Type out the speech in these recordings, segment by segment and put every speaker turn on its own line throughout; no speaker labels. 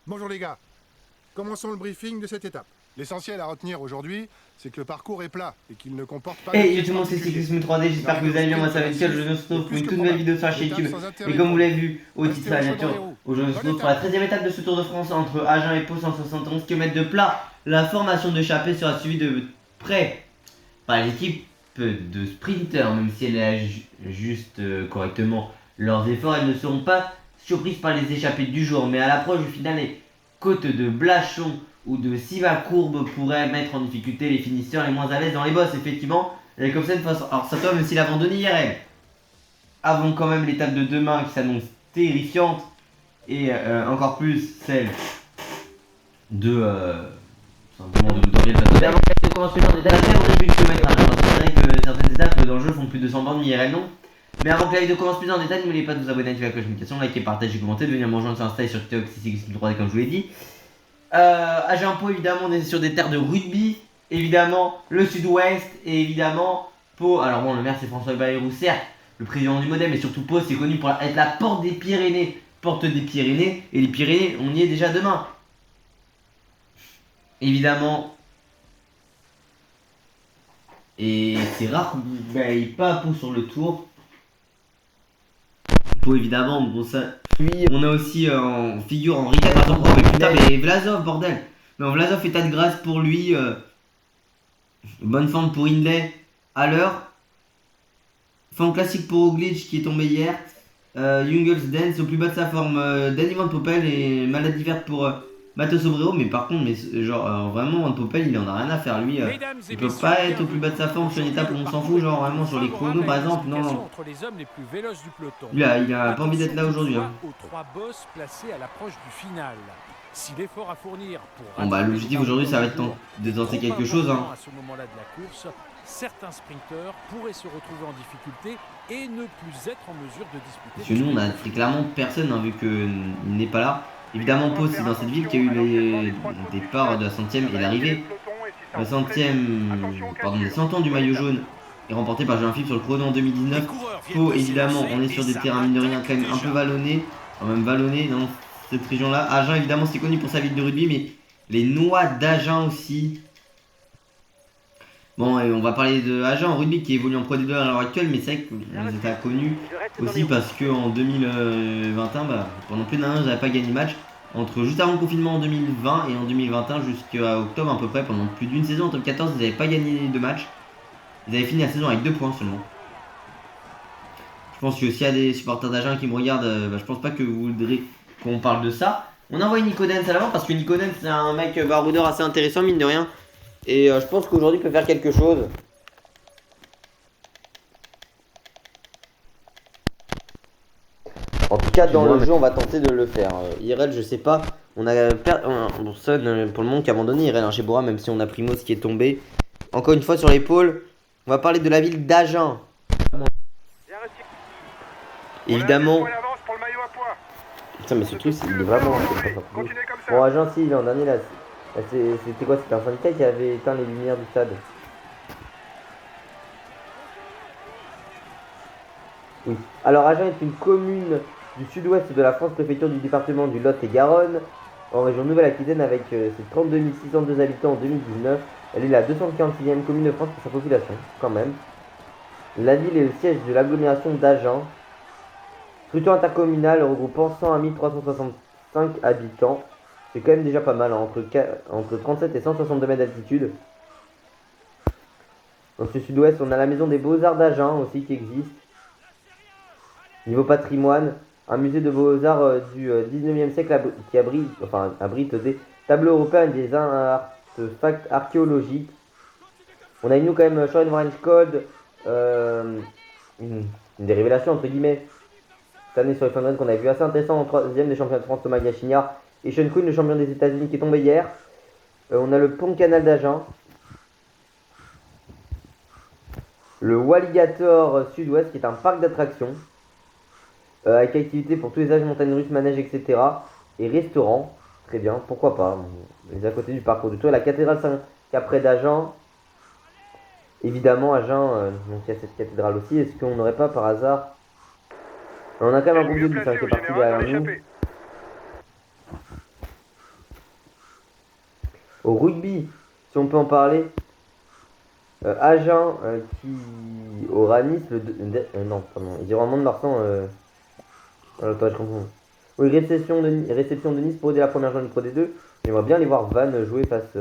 Bonjour les gars. Commençons le briefing de cette étape.
L'essentiel à retenir aujourd'hui, c'est que le parcours est plat et qu'il ne comporte pas de
Hey,
pièges
tout le monde, c'est
particuliers.
Cyclisme 3D, j'espère que vous allez bien, moi ça va nickel, je se retrouve pour une toute nouvelle vidéo sur la chaîne YouTube. Et comme vous l'avez vu au titre de la nature, aujourd'hui on se retrouve pour la 13e étape de ce Tour de France entre Agen et Pau, 171 km de plat. La formation d'échappée sera suivie de près par l'équipe de sprinters, même si elle ajuste correctement leurs efforts, elles ne seront pas surprises par les échappées du jour. Mais à l'approche du final, les côtes de Blachon ou de Sivacourbe pourraient mettre en difficulté les finisseurs les moins à l'aise dans les bosses. Effectivement, la Jacobsen face. Alors ça tombe, même s'il a abandonné IRL. Avons quand même l'étape de demain qui s'annonce terrifiante. Et encore plus celle de. Simplement de janvier de avant de commencer dans des dates très 8 km. C'est vrai que certaines étapes dans le jeu font plus de 200 bornes, mais IRL non. Mais avant que la vidéo commence plus en détail, n'oubliez pas de vous abonner, activer la cloche de notification, liker, partager, commenter, de venir me rejoindre sur Insta et sur TikTok, c'est Cyclisme 3D comme je vous l'ai dit. Agen Pau, évidemment, on est sur des terres de rugby, évidemment, le sud-ouest, et évidemment, Pau. Alors bon, le maire c'est François Bayrou, certes, le président du Modem, mais surtout Pau, c'est connu pour être la porte des Pyrénées. Porte des Pyrénées, et les Pyrénées, on y est déjà demain. Évidemment. Et c'est rare qu'on ne gagne pas à Pau sur le tour. Pau, évidemment, bon ça. Puis on a aussi en figure Henri IV. Attends, oh mais putain, mais Vlasov, bordel. Non, Vlasov, état de grâce pour lui. Bonne forme pour Hindley à l'heure. Forme classique pour Oglic qui est tombé hier. Jungels Dance au plus bas de sa forme. Danny Van Poppel et maladie verte pour Matheus Obrero. Mais par contre, mais genre vraiment Van Poppel il en a rien à faire. Lui, il peut pas être au plus bas de sa forme sur une étape où on s'en fout. Genre vraiment sur les chronos par exemple. Non, non. Lui, il a pas envie d'être là aujourd'hui. Hein.
Si l'effort à fournir pour
bon bah l'objectif aujourd'hui ça va être de tenter quelque chose hein.
À ce moment-là de la course, certains sprinteurs pourraient se retrouver en difficulté et ne plus être en mesure de disputer.
Parce que nous on a très clairement personne hein, vu qu'il n'est pas là. Évidemment Pau c'est dans cette ville qu'il y a eu les départs de la centième et l'arrivée. La centième, pardon, les 100 ans du maillot jaune est remporté par Jean-Philippe sur le chrono en 2019. Pau évidemment on est sur des terrains mine de rien quand même un peu vallonnés. Quand même vallonnés dans cette région là. Agen évidemment c'est connu pour sa ville de rugby mais les noix d'Agen aussi. Bon et on va parler de Agen en rugby qui évolue en Pro D2 à l'heure actuelle mais c'est vrai qu'on les a connus aussi parce qu'en 2021 bah, pendant plus d'un an ils n'avaient pas gagné de match. Entre juste avant le confinement en 2020 et en 2021 jusqu'à octobre à peu près pendant plus d'une saison en top 14 ils n'avaient pas gagné de match. Ils avaient fini la saison avec 2 points seulement. Je pense que s'il y a des supporters d'Agen qui me regardent, bah, je pense pas que vous voudrez qu'on parle de ça. On envoie Nico Dens à l'avant parce que Nico Dens c'est un mec baroudeur assez intéressant mine de rien. Et je pense qu'aujourd'hui il peut faire quelque chose. En tout cas dans le jeu on va tenter de le faire. IRL je sais pas. On a personne pour le moment qui a abandonné IRL chez Bora même si on a Primoz qui est tombé. Encore une fois sur l'épaule. On va parler de la ville d'Agen. Évidemment. Putain mais ce truc il est vraiment. Bon Agen si il est en dernier là. C'était quoi? C'était un syndicat qui avait éteint les lumières du stade. Oui. Alors Agen est une commune du sud-ouest de la France, préfecture du département du Lot-et-Garonne, en région Nouvelle-Aquitaine avec ses 32 602 habitants en 2019. Elle est la 246e commune de France pour sa population, quand même. La ville est le siège de l'agglomération d'Agen. Structure intercommunale regroupant 100 à 1365 habitants. C'est quand même déjà pas mal, hein, entre 37 et 162 mètres d'altitude. Dans ce sud-ouest, on a la maison des Beaux-Arts d'Agen aussi qui existe. Niveau patrimoine, un musée de Beaux-Arts du 19e siècle qui abrite des tableaux européens et des artefacts archéologiques. On a nous quand même Sharon Orange Code, une des révélations entre guillemets. Cette année sur les Fun qu'on a vu assez intéressant en 3ème des championnats de France, Thomas Gachignard. Et Sean Quinn, le champion des États-Unis qui est tombé hier. On a le pont canal d'Agen. Le Walligator Sud-Ouest qui est un parc d'attractions. Avec activités pour tous les âges, montagnes russes, manèges, etc. Et restaurant. Très bien, pourquoi pas. On est à côté du parcours du tour. La cathédrale Saint-Caprais d'Agen. Évidemment, Agen, donc il y a cette cathédrale aussi. Est-ce qu'on n'aurait pas par hasard. On a quand même un groupe de 10 qui est parti derrière nous. Au rugby, si on peut en parler, Agen qui aura Nice non, pardon, ils iront à Mont-de-Marsan. Attends, je comprends. Oui, réception de Nice pour aider la première journée de Pro D2. J'aimerais bien les voir Vannes jouer face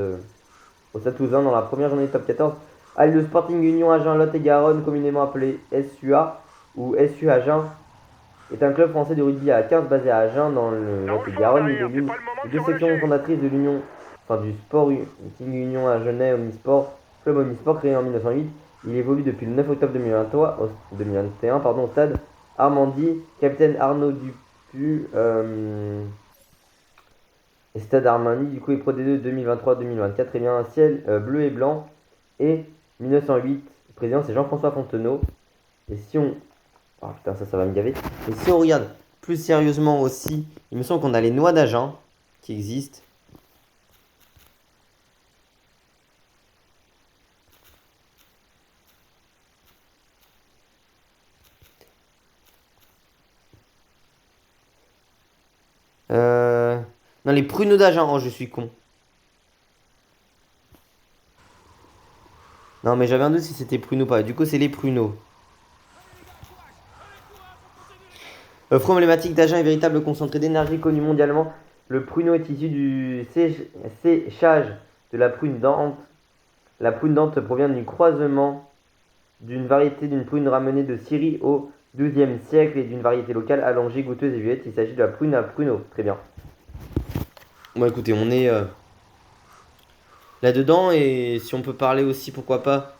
au Stade Toulousain dans la première journée de top 14. Allez, le Sporting Union Agen Lot-et-Garonne, communément appelé SUA ou SU Agen, est un club français de rugby à 15 basé à Agen dans le Lot-et-Garonne. Il est l'une des deux sections fondatrices de l'Union, enfin du Sporting Union Agenais Omnisport, club Omnisport créé en 1908. Il évolue depuis le 9 octobre 2021 au stade Armandie. Capitaine Arnaud Dupu, et Stade Armandie, du coup, est Pro D2 2023-2024. Eh bien, un ciel bleu et blanc. Et 1908, le président, c'est Jean-François Fontenot. Et si on... Oh putain, ça va me gaver. Et si on regarde plus sérieusement aussi, il me semble qu'on a les noix d'Agen qui existent. Non, les pruneaux d'Agen. Oh, je suis con. Non, mais j'avais un doute si c'était pruneaux ou pas. Du coup, c'est les pruneaux. Fruit emblématique d'Agen et véritable concentré d'énergie connu mondialement. Le pruneau est issu du séchage de la prune dente. La prune dente provient du croisement d'une variété d'une prune ramenée de Syrie au XIIe siècle et d'une variété locale allongée, goûteuse et violette. Il s'agit de la prune à pruneau. Très bien. Bon, écoutez, on est là-dedans. Et si on peut parler aussi, pourquoi pas,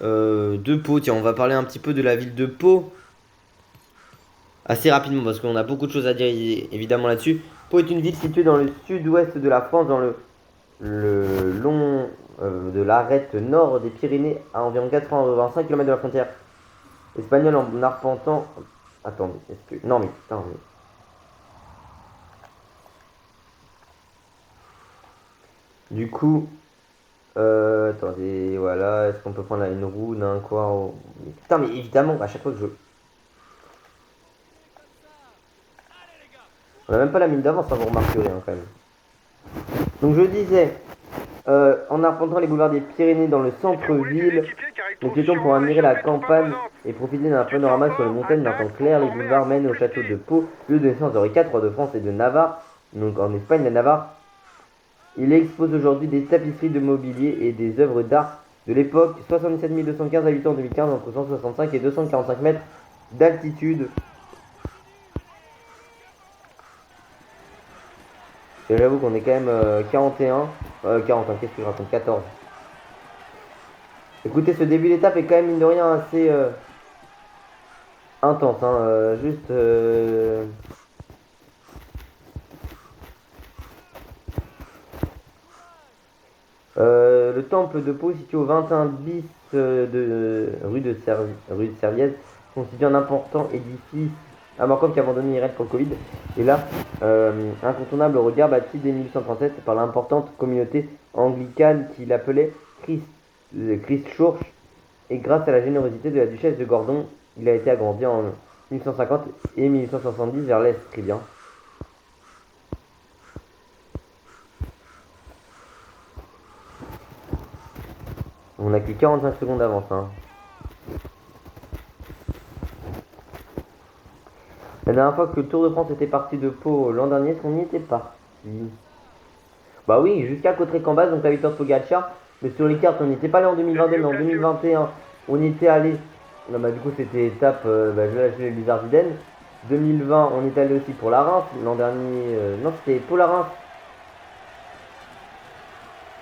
de Pau. Tiens, on va parler un petit peu de la ville de Pau. Assez rapidement, parce qu'on a beaucoup de choses à dire évidemment là-dessus. Pau est une ville située dans le sud-ouest de la France, dans le long de l'arête nord des Pyrénées, à environ 85 km de la frontière espagnole, en arpentant... Attendez, est-ce que... Non mais putain, mais... Du coup... attendez, voilà, est-ce qu'on peut prendre une roue, d'un quoi... Oh... Putain, mais évidemment, à chaque fois que je... On n'a même pas la mine d'avance, hein, vous remarquerez hein, quand même. Donc je disais, en arpentant les boulevards des Pyrénées dans le centre-ville, nous piétons pour admirer la campagne et profiter d'un panorama sur les montagnes d'un temps clair. Les boulevards mènent au château de Pau, lieu de naissance d'Henri IV, roi de France et de Navarre, donc en Espagne, la Navarre. Il expose aujourd'hui des tapisseries de mobilier et des œuvres d'art de l'époque. 77 215 habitants en 2015, entre 165 et 245 mètres d'altitude. Et j'avoue qu'on est quand même 41. 41, qu'est-ce que je raconte 14. Écoutez, ce début d'étape est quand même, mine de rien, assez intense. Hein, juste... le temple de Pau, situé au 21 bis rue de Serviez, constitue un important édifice Amarkov qui a abandonné Irène pour le Covid. Et là, incontournable regard bâti dès 1837 par l'importante communauté anglicane qui l'appelait Christchurch. Et grâce à la générosité de la duchesse de Gordon, il a été agrandi en 1850 et 1870 vers l'est. Très bien. On a que 45 secondes d'avance. Hein. La dernière fois que le Tour de France était parti de Pau l'an dernier, est-ce qu'on y était parti? Bah oui, jusqu'à Cotteret-Cambaz, donc la victoire de Pogacar. Mais sur les cartes, on n'y était pas allé en 2022, mais en 2021, on y était allé. Non, bah du coup, c'était étape, je vais lâcher les Blizzard Iden. 2020, on est allé aussi pour la Reims. L'an dernier, non, c'était Pau la Reims.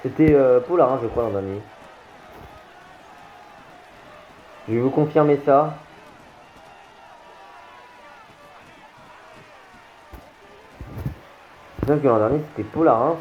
C'était Pau la Reims, je crois, l'an dernier. Je vais vous confirmer ça. Je sais que l'an dernier c'était Pau la Reims.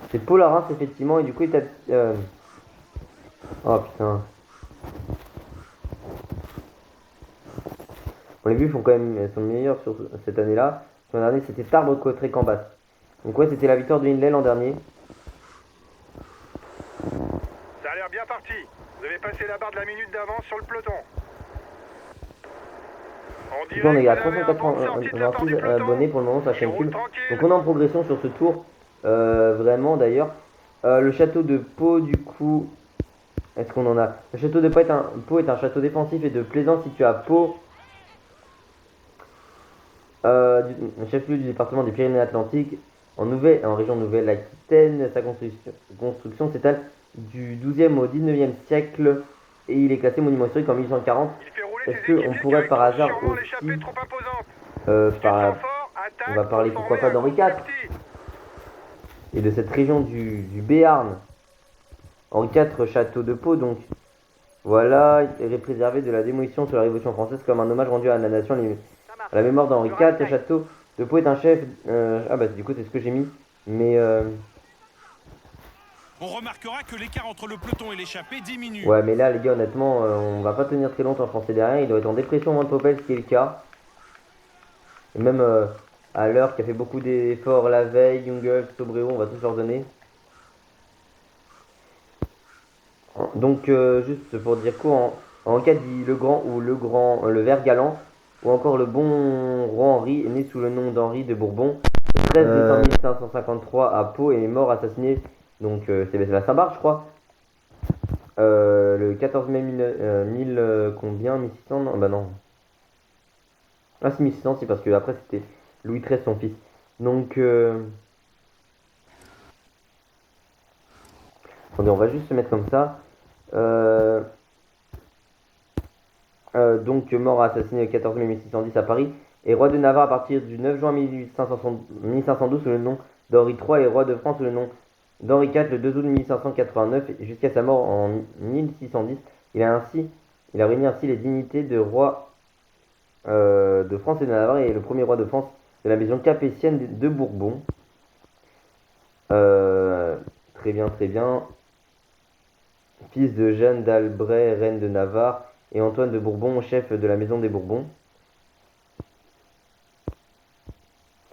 C'est Pau la Reims effectivement et du coup il t'a... Oh putain. Bon, les buts font quand même, sont meilleurs sur cette année-là. L'an dernier c'était Tarbes, Cotteret, Cambas. Donc ouais, c'était la victoire de Hindley l'an dernier.
Ça a l'air bien parti. Vous avez passé la barre de la minute d'avance sur le peloton.
Donc là, on est à 386 abonnés pour le moment sur la chaîne YouTube. Donc on est en progression sur ce tour. Vraiment d'ailleurs. Le château de Pau, du coup, est-ce qu'on en a? Le château de Pau est un château défensif et de plaisance situé à Pau, chef-lieu du département des Pyrénées-Atlantiques, en région Nouvelle-Aquitaine. Sa construction s'étale du 12e au 19e siècle et il est classé monument historique en 1840. Est-ce qu'on pourrait par hasard aussi, on va parler pourquoi pas d'Henri IV et de cette région du Béarn. Henri IV, château de Pau, donc voilà, il est préservé de la démolition sous la Révolution française comme un hommage rendu à la nation à la mémoire d'Henri IV. Le château de Pau est un chef. Ah bah du coup c'est ce que j'ai mis, mais
on remarquera que l'écart entre le peloton et l'échappée diminue.
ouais, mais là les gars, honnêtement, on va pas tenir très longtemps, je pensais derrière. Il doit être en dépression Van Poppel, ce qui est le cas. Et même à l'heure qui a fait beaucoup d'efforts la veille, Jungels, Sobrero, on va tous leur donner. Donc juste pour dire quoi, en cas dit le grand ou le vert galant, ou encore le bon roi Henri, est né sous le nom d'Henri de Bourbon, le 13 décembre 1553 à Pau et est mort assassiné, donc c'est la Saint-Barth je crois, le 14 mai 1000 combien, 1600, non, bah non. Ah si 1600, c'est parce que après c'était Louis XIII son fils. Donc attendez, on va juste se mettre comme ça. Donc mort assassiné le 14 mai 1610 à Paris, et roi de Navarre à partir du 9 juin 1512 sous le nom d'Henri III et roi de France sous le nom d'Henri IV le 2 août 1589 jusqu'à sa mort en 1610. Il a réuni ainsi les dignités de roi de France et de Navarre et le premier roi de France de la maison capétienne de Bourbon. Très bien, très bien. Fils de Jeanne d'Albret, reine de Navarre, et Antoine de Bourbon, chef de la maison des Bourbons.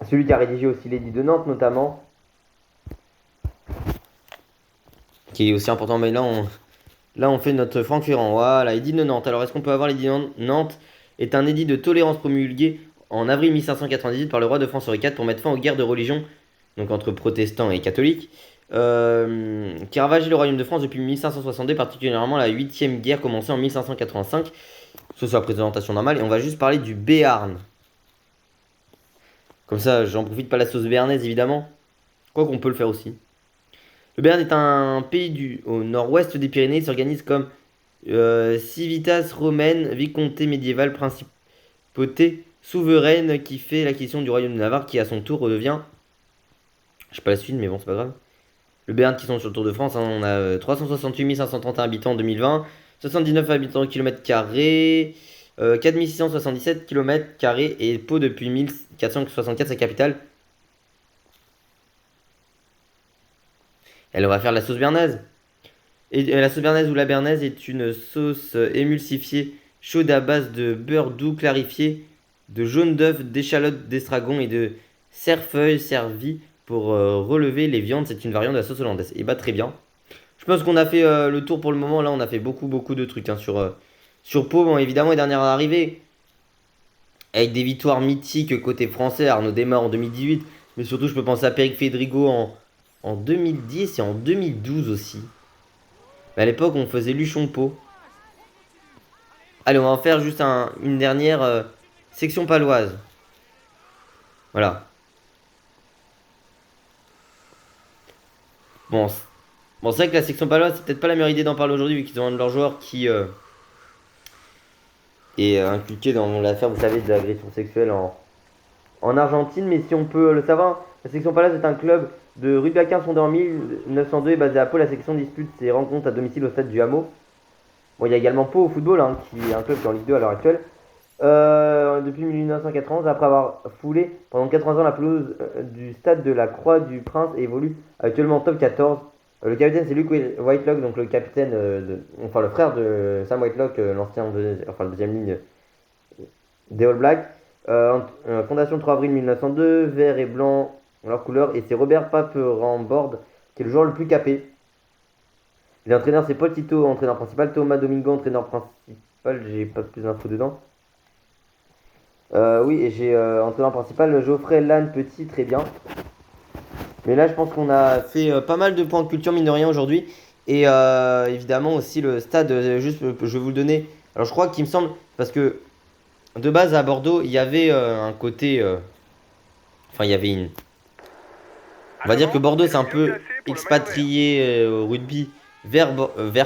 Celui qui a rédigé aussi l'édit de Nantes, notamment. Qui est aussi important, mais là on fait notre Franck Ferrand. Voilà, édit de Nantes. Alors, est-ce qu'on peut avoir l'édit de Nantes? Est un édit de tolérance promulgué en avril 1598 par le roi de France Henri IV pour mettre fin aux guerres de religion, donc entre protestants et catholiques, qui ravageait le royaume de France depuis 1562, particulièrement la 8e guerre commencée en 1585. Ce soit la présentation normale, et on va juste parler du Béarn. Comme ça, j'en profite, pas la sauce béarnaise évidemment, quoi qu'on peut le faire aussi. Le Béarn est un pays au nord-ouest des Pyrénées. Il s'organise comme civitas romaine, vicomté médiévale, principauté souveraine qui fait l'acquisition du royaume de Navarre, qui à son tour redevient... Je sais pas la suite, mais bon, c'est pas grave. Le Béarn qui sont sur le Tour de France, hein, on a 368 531 habitants en 2020, 79 habitants au kilomètre carré, 4677 km carrés, et Pau depuis 1464, sa capitale. Elle va faire la sauce béarnaise. Et la sauce béarnaise ou la béarnaise est une sauce émulsifiée chaude à base de beurre doux clarifié, de jaune d'œuf, d'échalotes, d'estragon et de cerfeuil servie pour relever les viandes. C'est une variante de la sauce hollandaise. Et bah très bien. Je pense qu'on a fait le tour pour le moment. Là on a fait beaucoup de trucs hein, sur Pau. Bon, évidemment les dernières arrivées, avec des victoires mythiques côté français. Arnaud Démare en 2018. Mais surtout je peux penser à Péric Fédrigo en 2010 et en 2012 aussi. Mais à l'époque on faisait Luchon-Pau. Allez, on va en faire juste une dernière section paloise. Voilà. Bon, c'est vrai que la section paloise, c'est peut-être pas la meilleure idée d'en parler aujourd'hui, vu qu'ils ont un de leurs joueurs qui est impliqué dans l'affaire, vous savez, de l'agression sexuelle en Argentine. Mais si on peut le savoir, la section paloise est un club de rugby à 15 fondé en 1902 et basé à Pau. La section dispute ses rencontres à domicile au stade du Hameau. Bon, il y a également Pau au football, hein, qui est un club qui est en Ligue 2 à l'heure actuelle. Depuis 1991, après avoir foulé pendant 80 ans la pelouse du stade de la Croix du Prince, et évolue actuellement en top 14. Le capitaine c'est Luke Whitelock, donc le capitaine, le frère de Sam Whitelock, le deuxième ligne des All Blacks. Fondation 3 avril 1902, vert et blanc dans leur couleur. Et c'est Robert Pape-Rambord qui est le joueur le plus capé. Les entraîneurs, c'est Paul Tito, entraîneur principal. Thomas Domingo, entraîneur principal. J'ai pas plus d'infos dedans. Oui, et j'ai entraîneur principal Geoffrey Lannes Petit, très bien. Mais là, je pense qu'on a fait pas mal de points de culture, mine de rien, aujourd'hui. Et évidemment aussi le stade, juste je vais vous le donner. Alors je crois qu'il me semble, parce que de base à Bordeaux, il y avait un côté... Enfin, il y avait une... On va dire que Bordeaux, c'est un peu expatrié au rugby vers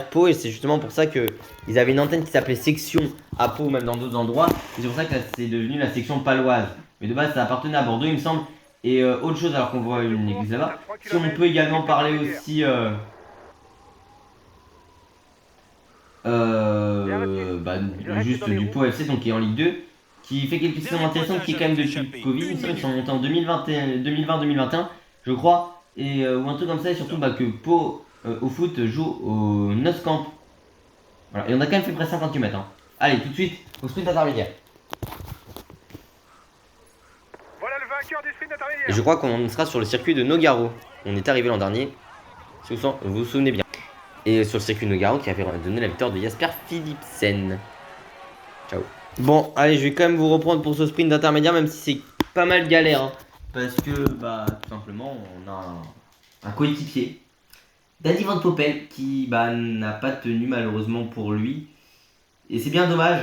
Pau. Et c'est justement pour ça qu'ils avaient une antenne qui s'appelait Section à Pau, même dans d'autres endroits. Et c'est pour ça que c'est devenu la section paloise. Mais de base, ça appartenait à Bordeaux, il me semble. Et autre chose, alors qu'on voit une église là-bas. Si on peut également parler aussi... juste du Pau FC, donc qui est en Ligue 2, qui fait quelques saisons intéressantes, qui est quand même depuis le Covid. Il me semble qu'ils sont montés en 2020-2021, je crois, et ou un truc comme ça, et surtout que Pau au foot joue au Noscamp. Voilà, et on a quand même fait près 50 km. Hein. Allez, tout de suite au sprint intermédiaire.
Voilà le vainqueur du sprint intermédiaire.
Et je crois qu'on sera sur le circuit de Nogaro. On est arrivé l'an dernier, si vous vous souvenez bien. Et sur le circuit de Nogaro qui avait donné la victoire de Jasper Philipsen. Ciao. Bon, allez, je vais quand même vous reprendre pour ce sprint d'intermédiaire, même si c'est pas mal galère. Hein, parce que, tout simplement, on a un coéquipier, Danny Van Poppel, qui n'a pas tenu malheureusement pour lui. Et c'est bien dommage.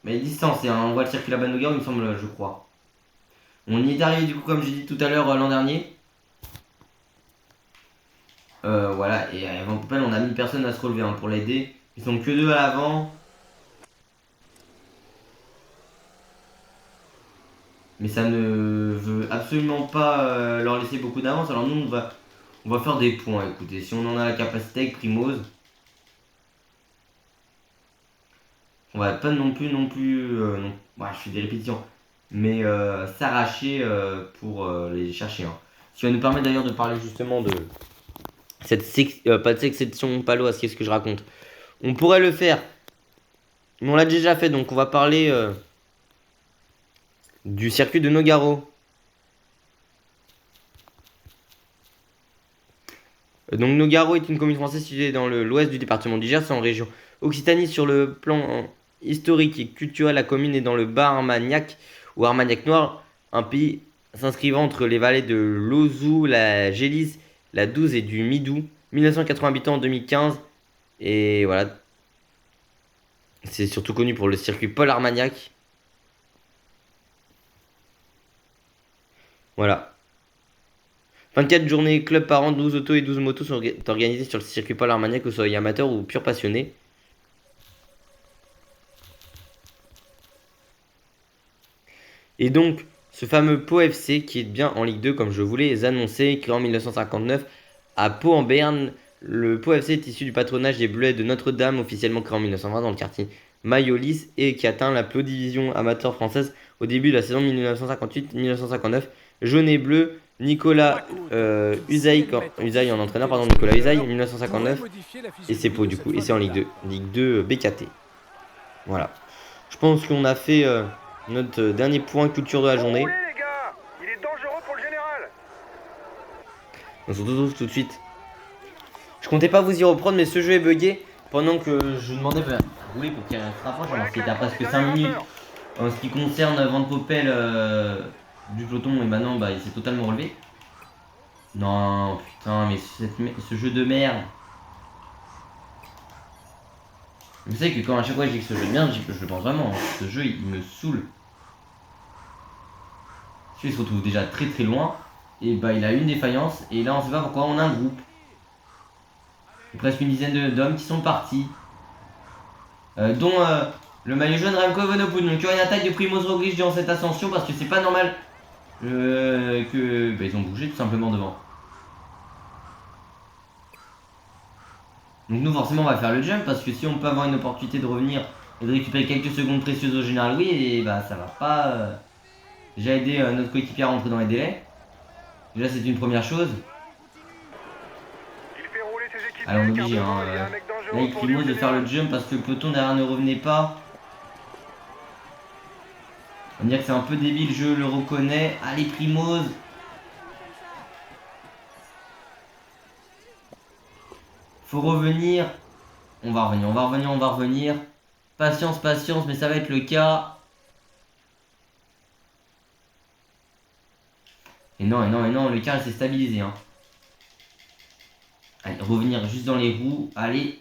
Mais distance, on voit le circuit là-bas de Nogaro, il me semble, je crois. On y est arrivé du coup, comme j'ai dit tout à l'heure, l'an dernier. Voilà, et Van Poppel, on a mis personne à se relever pour l'aider. Ils sont que deux à l'avant. Mais ça ne veut absolument pas leur laisser beaucoup d'avance. Alors nous, on va faire des points. Écoutez, si on en a la capacité avec Primoz, on va pas non plus, je fais des répétitions, mais s'arracher pour les chercher. Hein. Ce qui va nous permettre d'ailleurs de parler justement de cette section paloise, qu'est-ce que je raconte. On pourrait le faire, mais on l'a déjà fait, donc on va parler du circuit de Nogaro. Donc Nogaro est une commune française située dans l'ouest du département du Gers, en région Occitanie. Sur le plan historique et culturel, la commune est dans le Bas-Armagnac ou Armagnac Noir, un pays s'inscrivant entre les vallées de l'Auzou, la Gélis, la Douze et du Midou. 1980 habitants en 2015. Et voilà. C'est surtout connu pour le circuit Paul Armagnac. Voilà. 24 journées club par an, 12 autos et 12 motos sont organisées sur le circuit Paul Armagnac, que ce soit amateur ou pur passionné. Et donc, ce fameux Pau FC qui est bien en Ligue 2, comme je voulais les annoncer, créé en 1959 à Pau en Béarn. Le Pau FC est issu du patronage des Bleuets de Notre-Dame, officiellement créé en 1920 dans le quartier Mayolis, et qui atteint la Pro Division amateur française au début de la saison 1958-1959. Jaune et bleu, Nicolas Usaï en entraîneur, Nicolas Usaï, 1959, et c'est Pau du coup, et c'est en Ligue 2 BKT. Voilà. Je pense qu'on a fait notre dernier point culture de la journée.
Roulez, les gars, il est dangereux pour le général.
On se retrouve tout de suite. Je comptais pas vous y reprendre, mais ce jeu est bugué pendant que je demandais à rouler pour qu'il se rapproche, alors qu'il était à presque 5 minutes. En ce qui concerne Van Poppel du peloton, et maintenant il s'est totalement relevé. Non, putain, mais ce jeu de merde. Vous savez que quand à chaque fois je dis que ce jeu de merde, je le pense vraiment. Ce jeu il me saoule. Il se retrouve déjà très très loin. Et il a une défaillance. Et là on sait pas pourquoi on a un groupe. Presque une dizaine d'hommes qui sont partis. Dont le maillot jaune Remco Evenepoel. Donc il y aura une attaque de Primoz Roglic durant cette ascension. Parce que c'est pas normal que ils ont bougé tout simplement devant. Donc nous forcément on va faire le jump. Parce que si on peut avoir une opportunité de revenir et de récupérer quelques secondes précieuses au général, oui, et ça va pas déjà aider notre coéquipier à rentrer dans les délais. Déjà c'est une première chose. Alors on est obligé là avec Primoz de faire le jump parce que le peloton derrière ne revenait pas. On va dire que c'est un peu débile, je le reconnais. Allez Primoz. Faut revenir. On va revenir. Patience, mais ça va être le cas. Et non, le car il s'est stabilisé. Hein. Allez, revenir juste dans les roues. Allez.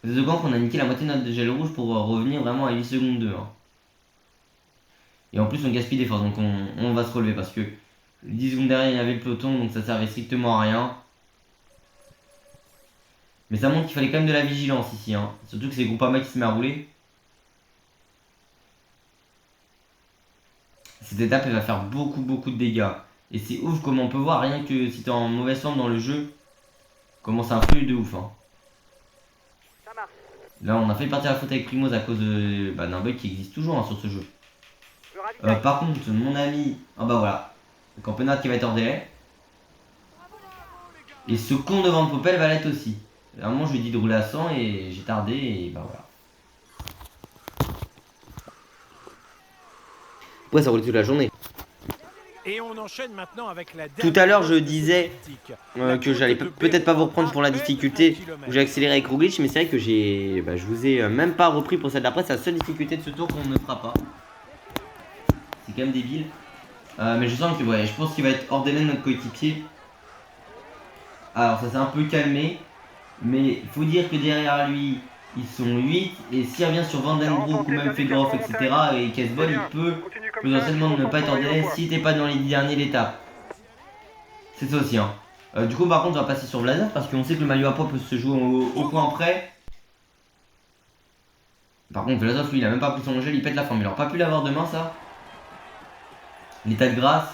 Vous êtes au courant qu'on a niqué la moitié de notre gel rouge pour revenir vraiment à 8 secondes 2. Hein. Et en plus on gaspille des forces, donc on va se relever parce que 10 secondes derrière il y avait le peloton, donc ça servait strictement à rien. Mais ça montre qu'il fallait quand même de la vigilance ici. Hein. Surtout que c'est Groupama qui se met à rouler. Cette étape elle va faire beaucoup de dégâts. Et c'est ouf comment on peut voir, rien que si t'es en mauvaise forme dans le jeu, comment ça influe de ouf. Hein. Là on a fait partir la faute avec Primoz à cause d'un bug qui existe toujours hein, sur ce jeu. Par contre mon ami, ah bah voilà, le campionat qui va être hors délai. Et ce con de Van Poppel va l'être aussi. À un moment je lui ai dit de rouler à 100 et j'ai tardé et bah voilà. Ouais ça roule toute la journée.
Et on enchaîne maintenant avec la
tout à l'heure je disais que j'allais peut-être pas vous reprendre pour la difficulté où j'ai accéléré avec Roglic, mais c'est vrai que je vous ai même pas repris pour celle d'après. C'est la seule difficulté de ce tour qu'on ne fera pas. C'est quand même débile. Mais je sens que ouais, je pense qu'il va être hors délai de notre coéquipier. Alors ça s'est un peu calmé, mais il faut dire que derrière lui ils sont 8 et s'il revient sur Van Den Broek ou même Fedorov etc et Kesbol il peut potentiellement ne pas être en délai si t'es pas dans les 10 derniers l'étape. C'est ça aussi hein. Du coup par contre on va passer sur Vlasov parce qu'on sait que le maillot à poids peut se jouer au point près. Par contre Vlasov lui il a même pas pris son gel, il pète la forme, il aurait pas pu l'avoir demain ça. L'état de grâce.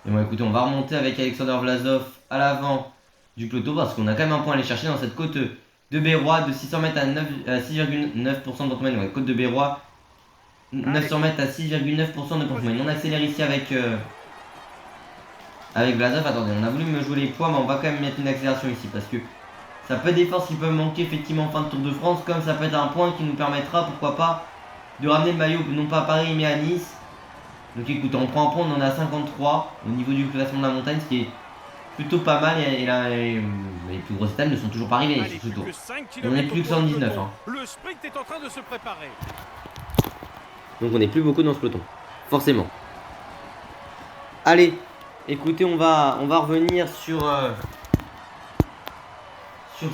Et bon écoutez on va remonter avec Alexander Vlasov à l'avant du peloton parce qu'on a quand même un point à aller chercher dans cette côte de Bérois de 600 mètres à 6,9% de contre ouais, côte de Bérois 900 mètres à 6,9% de contre on accélère ici avec Vlasov. Attendez on a voulu me jouer les poids mais on va quand même mettre une accélération ici parce que ça peut être des forces qui peuvent manquer effectivement en fin de Tour de France comme ça peut être un point qui nous permettra pourquoi pas de ramener le maillot non pas à Paris mais à Nice. Donc écoute, on prend un point, on en a 53 au niveau du classement de la montagne, ce qui est plutôt pas mal. Et là, les plus grosses étapes ne sont toujours pas arrivées sur ce tour. On n'est plus que 119. Hein.
Le sprint est en train de se préparer.
Donc on n'est plus beaucoup dans ce peloton, forcément. Allez, écoutez, on va revenir sur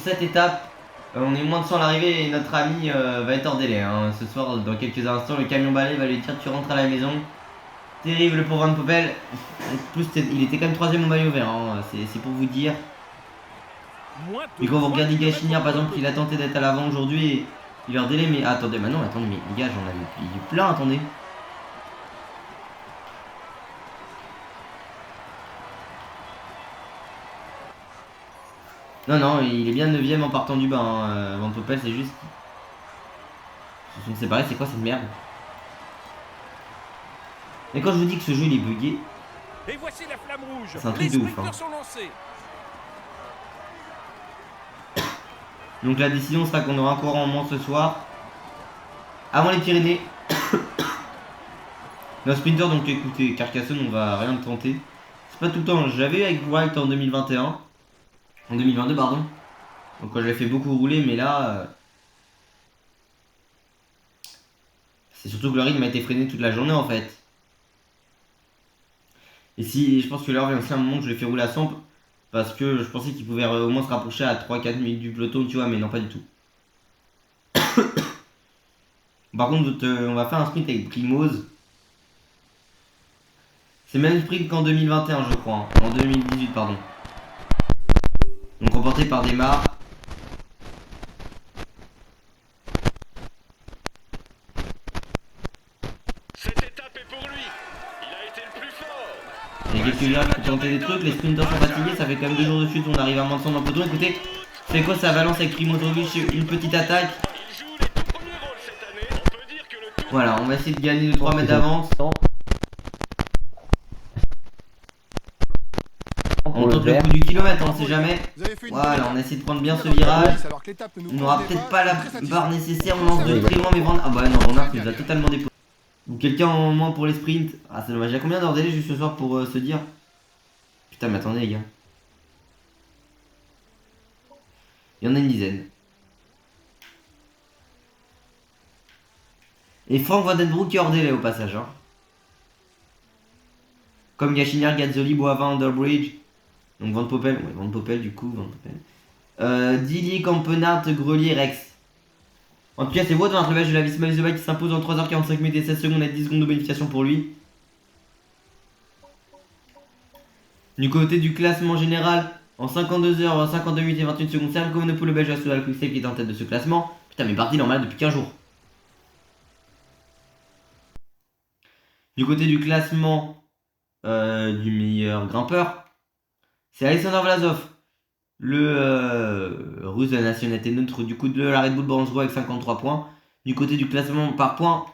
cette étape. On est moins de 100 à l'arrivée et notre ami va être hors délai. Hein. Ce soir, dans quelques instants, le camion balai va lui dire tu rentres à la maison. Terrible pour Van Poppel. En plus, il était quand même 3ème au maillot vert. Hein. C'est pour vous dire. Et quand vous regardez Gachinière, par exemple, il a tenté d'être à l'avant aujourd'hui et il est hors délai. Mais attendez, mais les gars, j'en avais plein. Attendez. Non, il est bien 9ème en partant du bas. Hein. Van Poppel, c'est juste. Ils se sont séparés, c'est quoi cette merde? Et quand je vous dis que ce jeu il est bugué, c'est un truc de ouf. Hein. Donc la décision sera qu'on aura encore en moins ce soir. Avant les Pyrénées. Notre sprinter, donc écoutez, Carcassonne, on va rien tenter. C'est pas tout le temps, j'avais eu avec Wright en 2021. En 2022, pardon. Donc quand je l'ai fait beaucoup rouler, mais là. C'est surtout que le rythme a été freiné toute la journée en fait. Et si je pense que l'heure vient aussi à un moment que je l'ai fait rouler à 100 parce que je pensais qu'il pouvait au moins se rapprocher à 3-4 minutes du peloton, tu vois, mais non, pas du tout. Par contre, on va faire un sprint avec Primoz. C'est le même sprint qu'en 2021, je crois. Hein. En 2018, pardon. Donc remporté par Desmar.
Cette étape est pour lui. Il a été le plus fort.
Il y a quelques gars qui tentent des trucs, les sprinters sont fatigués, ça fait quand même 2 jours de suite, on arrive à moins de 100 dans le peloton. Écoutez, c'est quoi ça balance avec Primoz Roglic, une petite attaque.
Il joue les tout premiers rôles cette année. On peut dire que le tour.
Voilà, on va essayer de gagner de 3 mètres d'avance. On tente le coup du kilomètre, on sait jamais. Voilà, on essaie de prendre bien ce virage. On n'aura peut-être pas la barre nécessaire, on lance de très loin, mais Van... Ah bah non, Van Aert nous a totalement déposé. Ou quelqu'un en moins pour les sprints. Ah, c'est dommage. Il y a combien d'heures délai juste ce soir pour se dire? Putain, mais attendez, les gars. Il y en a une dizaine. Et Frank Vandenbroek qui est hors délai au passage. Hein. Comme Gachinier, Gazzoli, Boivin, Underbridge. Donc Van Poppel. Ouais, Van Poppel du coup. Van Poppel. Dilly, Campenart, Grelier, Rex. En tout cas, c'est beau dans le belge de la Visma Lezebaï qui s'impose en 3h45 minutes et 16 secondes avec 10 secondes de bonification pour lui. Du côté du classement général, en 52h, 52 minutes et 21 secondes, c'est Remco Evenepoel, le belge Asodal Quickstep qui est en tête de ce classement. Putain, mais parti normal depuis 15 jours. Du côté du classement du meilleur grimpeur, c'est Alexander Vlasov, le russe de la nationalité neutre du coup de la Red Bull Bronsro avec 53 points. Du côté du classement par points,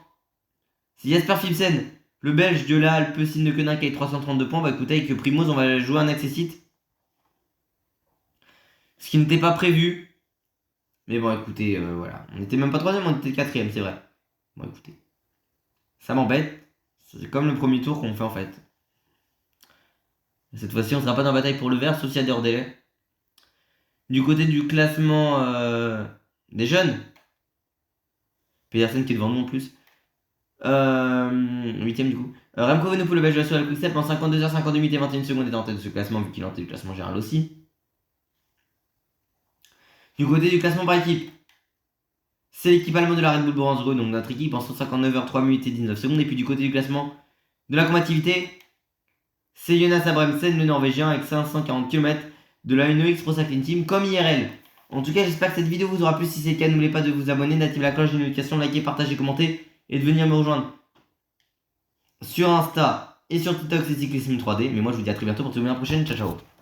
c'est Jasper Philipsen, le belge de la Alpecin de Koenig avec 332 points. Bah écoutez, avec Primoz, on va jouer un accessite. Ce qui n'était pas prévu. Mais bon, écoutez, voilà. On n'était même pas 3ème, on était 4ème, c'est vrai. Bon, écoutez. Ça m'embête. C'est comme le premier tour qu'on fait en fait. Cette fois-ci, on sera pas dans la bataille pour le vert, sauf s'il y a des hors-délais. Du côté du classement des jeunes, Pedersen qui est devant nous en plus. 8ème du coup. Remco Evenepoel, le belge de la Soudal Quickstep, en 52h, 52 minutes et 21 secondes est en tête de ce classement, vu qu'il est en tête du classement général aussi. Du côté du classement par équipe, c'est l'équipe allemande de la Red Bull Bronsro, donc notre équipe en 159h, 3 minutes et 19 secondes. Et puis du côté du classement de la combativité, c'est Jonas Abrahamsen, le Norvégien, avec 540 km de la UNOX Pro Cycling Team, comme IRL. En tout cas, j'espère que cette vidéo vous aura plu. Si c'est le cas, n'oubliez pas de vous abonner, d'activer la cloche de notification, liker, partager, commenter et de venir me rejoindre sur Insta et sur TikTok, c'est Cyclisme 3D. Mais moi, je vous dis à très bientôt pour une prochaine. Ciao, ciao.